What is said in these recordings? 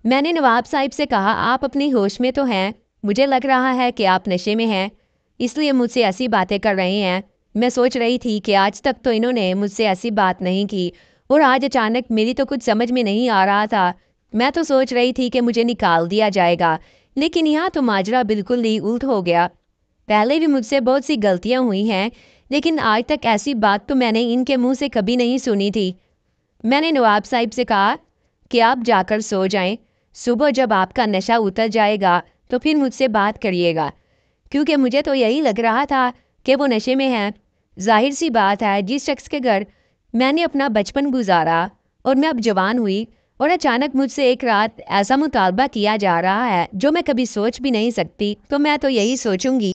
मैंने नवाब साहिब से कहा, आप अपनी होश में तो हैं, मुझे लग रहा है कि आप नशे में हैं, इसलिए मुझसे ऐसी बातें कर रहे हैं। मैं सोच रही थी कि आज तक तो इन्होंने मुझसे ऐसी बात नहीं की और आज अचानक मेरी तो कुछ समझ में नहीं आ रहा था। मैं तो सोच रही थी कि मुझे निकाल दिया जाएगा, लेकिन यहाँ तो माजरा बिल्कुल ही उल्ट हो गया। पहले भी मुझसे बहुत सी गलतियाँ हुई हैं, लेकिन आज तक ऐसी बात तो मैंने इनके मुंह से कभी नहीं सुनी थी। मैंने नवाब साहिब से कहा कि आप जाकर सो जाएं, सुबह जब आपका नशा उतर जाएगा तो फिर मुझसे बात करिएगा, क्योंकि मुझे तो यही लग रहा था कि वो नशे में हैं। जाहिर सी बात है, जिस शख्स के घर मैंने अपना बचपन गुजारा और मैं अब जवान हुई और अचानक मुझसे एक रात ऐसा मुतालबा किया जा रहा है जो मैं कभी सोच भी नहीं सकती, तो मैं तो यही सोचूंगी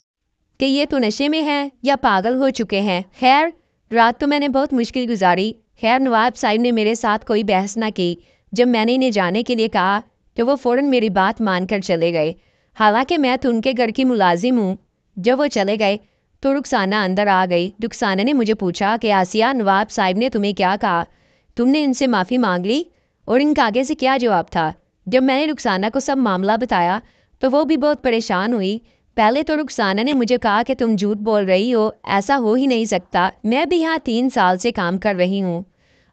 कि ये तो नशे में हैं या पागल हो चुके हैं। खैर, रात तो मैंने बहुत मुश्किल गुजारी। खैर, नवाब साहिब ने मेरे साथ कोई बहस ना की। जब मैंने इन्हें जाने के लिए कहा तो वो फ़ौरन मेरी बात मानकर चले गए। हालांकि मैं तो उनके घर की मुलाजिम हूँ। जब वो चले गए तो रुखसाना अंदर आ गई। रुखसाना ने मुझे पूछा कि आसिया, नवाब साहिब ने तुम्हें क्या कहा? तुमने इनसे माफ़ी मांग ली? और इनका आगे से क्या जवाब था? जब मैंने रुखसाना को सब मामला बताया तो वो भी बहुत परेशान हुई। पहले तो रुखसाना ने मुझे कहा कि तुम झूठ बोल रही हो, ऐसा हो ही नहीं सकता, मैं भी यहाँ 3 साल से काम कर रही हूँ।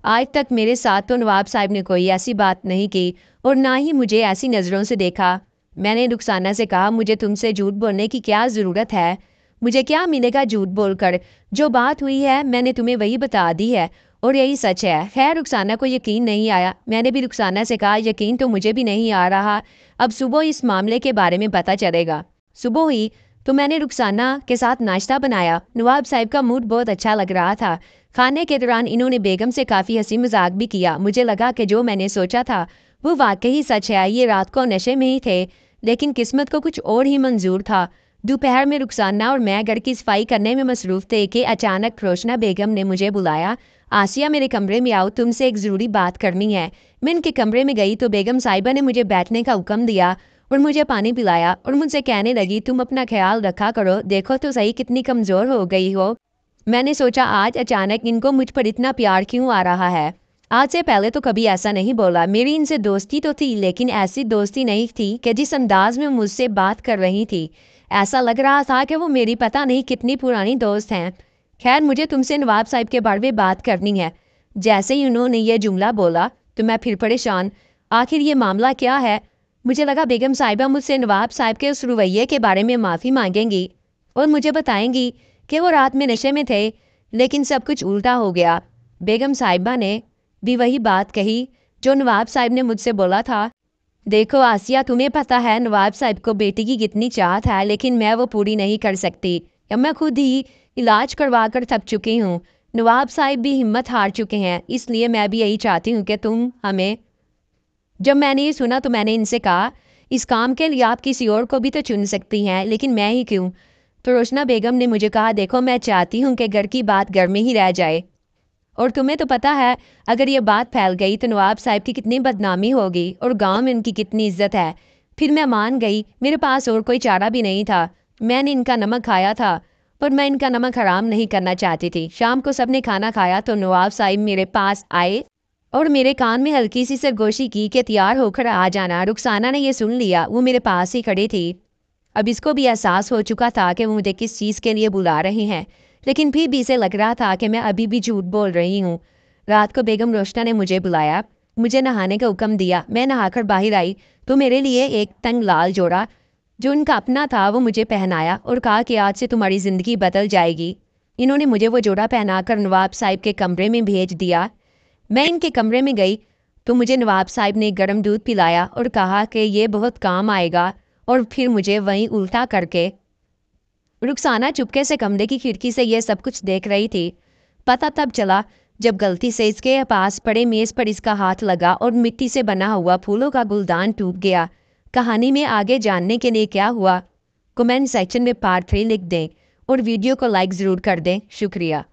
आज तक मेरे साथ तो नवाब साहिब ने कोई ऐसी बात नहीं की और ना ही मुझे ऐसी नज़रों से देखा। मैंने रुखसाना से कहा, मुझे तुमसे झूठ बोलने की क्या ज़रूरत है? मुझे क्या मिलेगा झूठ बोलकर? जो बात हुई है मैंने तुम्हें वही बता दी है और यही सच है। खैर, रुखसाना को यकीन नहीं आया। मैंने भी रुखसाना से कहा, यकीन तो मुझे भी नहीं आ रहा, अब सुबह इस मामले के बारे में पता चलेगा। सुबह हुई तो मैंने रुखसाना के साथ नाश्ता बनाया। नवाब साहिब का मूड बहुत अच्छा लग रहा था। खाने के दौरान इन्होंने बेगम से काफ़ी हंसी मजाक भी किया। मुझे लगा कि जो मैंने सोचा था वो वाकई सच है। ये रात को नशे में ही थे, लेकिन किस्मत को कुछ और ही मंजूर था। दोपहर में रुखसाना और मैं घर की सफाई करने में मसरूफ थे कि अचानक रोशना बेगम ने मुझे बुलाया। आसिया, मेरे कमरे में आओ, तुमसे एक ज़रूरी बात करनी है। मैं इनके कमरे में गई तो बेगम साहिबा ने मुझे बैठने का हुक्म दिया और मुझे पानी पिलाया और मुझसे कहने लगी, तुम अपना ख्याल रखा करो, देखो तो सही कितनी कमज़ोर हो गई हो। मैंने सोचा आज अचानक इनको मुझ पर इतना प्यार क्यों आ रहा है। आज से पहले तो कभी ऐसा नहीं बोला। मेरी इनसे दोस्ती तो थी, लेकिन ऐसी दोस्ती नहीं थी कि जिस अंदाज में मुझसे बात कर रही थी, ऐसा लग रहा था कि वो मेरी पता नहीं कितनी पुरानी दोस्त हैं। खैर, मुझे तुमसे नवाब साहिब के बारे में बात करनी है। जैसे ही उन्होंने ये जुमला बोला तो मैं फिर परेशान, आखिर ये मामला क्या है? मुझे लगा बेगम साहिबा मुझसे नवाब साहब के उस रवैये के बारे में माफ़ी मांगेंगी और मुझे बताएंगी कि वो रात में नशे में थे, लेकिन सब कुछ उल्टा हो गया। बेगम साहिबा ने भी वही बात कही जो नवाब साहब ने मुझसे बोला था। देखो आसिया, तुम्हें पता है नवाब साहब को बेटी की कितनी चाहत है, लेकिन मैं वो पूरी नहीं कर सकती। अब मैं खुद ही इलाज करवा कर थक चुकी हूँ। नवाब साहब भी हिम्मत हार चुके हैं, इसलिए मैं भी यही चाहती हूँ कि तुम हमें। जब मैंने ये सुना तो मैंने इनसे कहा, इस काम के लिए आप किसी और को भी तो चुन सकती हैं, लेकिन मैं ही क्यों? तो रोशना बेगम ने मुझे कहा, देखो मैं चाहती हूँ कि घर की बात घर में ही रह जाए, और तुम्हें तो पता है अगर ये बात फैल गई तो नवाब साहब की कितनी बदनामी होगी और गांव में उनकी कितनी इज्जत है। फिर मैं मान गई, मेरे पास और कोई चारा भी नहीं था। मैंने इनका नमक खाया था, पर मैं इनका नमक हराम नहीं करना चाहती थी। शाम को सबने खाना खाया तो नवाब साहब मेरे पास आए और मेरे कान में हल्की सी सरगोशी की कि तैयार होकर आ जाना। रुखसाना ने यह सुन लिया, वो मेरे पास ही खड़ी थी। अब इसको भी एहसास हो चुका था कि वो मुझे किस चीज़ के लिए बुला रही हैं, लेकिन फिर भी इसे लग रहा था कि मैं अभी भी झूठ बोल रही हूँ। रात को बेगम रोशना ने मुझे बुलाया, मुझे नहाने का हुक्म दिया। मैं नहाकर बाहर आई तो मेरे लिए एक तंग लाल जोड़ा जो उनका अपना था वो मुझे पहनाया और कहा कि आज से तुम्हारी ज़िंदगी बदल जाएगी। इन्होंने मुझे वो जोड़ा पहनाकर नवाब साहब के कमरे में भेज दिया। मैं इनके कमरे में गई तो मुझे नवाब साहब ने गर्म दूध पिलाया और कहा कि ये बहुत काम आएगा, और फिर मुझे वहीं उल्टा करके। रुखसाना चुपके से कमरे की खिड़की से यह सब कुछ देख रही थी। पता तब चला जब गलती से इसके पास पड़े मेज़ पर इसका हाथ लगा और मिट्टी से बना हुआ फूलों का गुलदान टूट गया। कहानी में आगे जानने के लिए क्या हुआ, कमेंट सेक्शन में पार्ट 3 लिख दें और वीडियो को लाइक ज़रूर कर दें। शुक्रिया।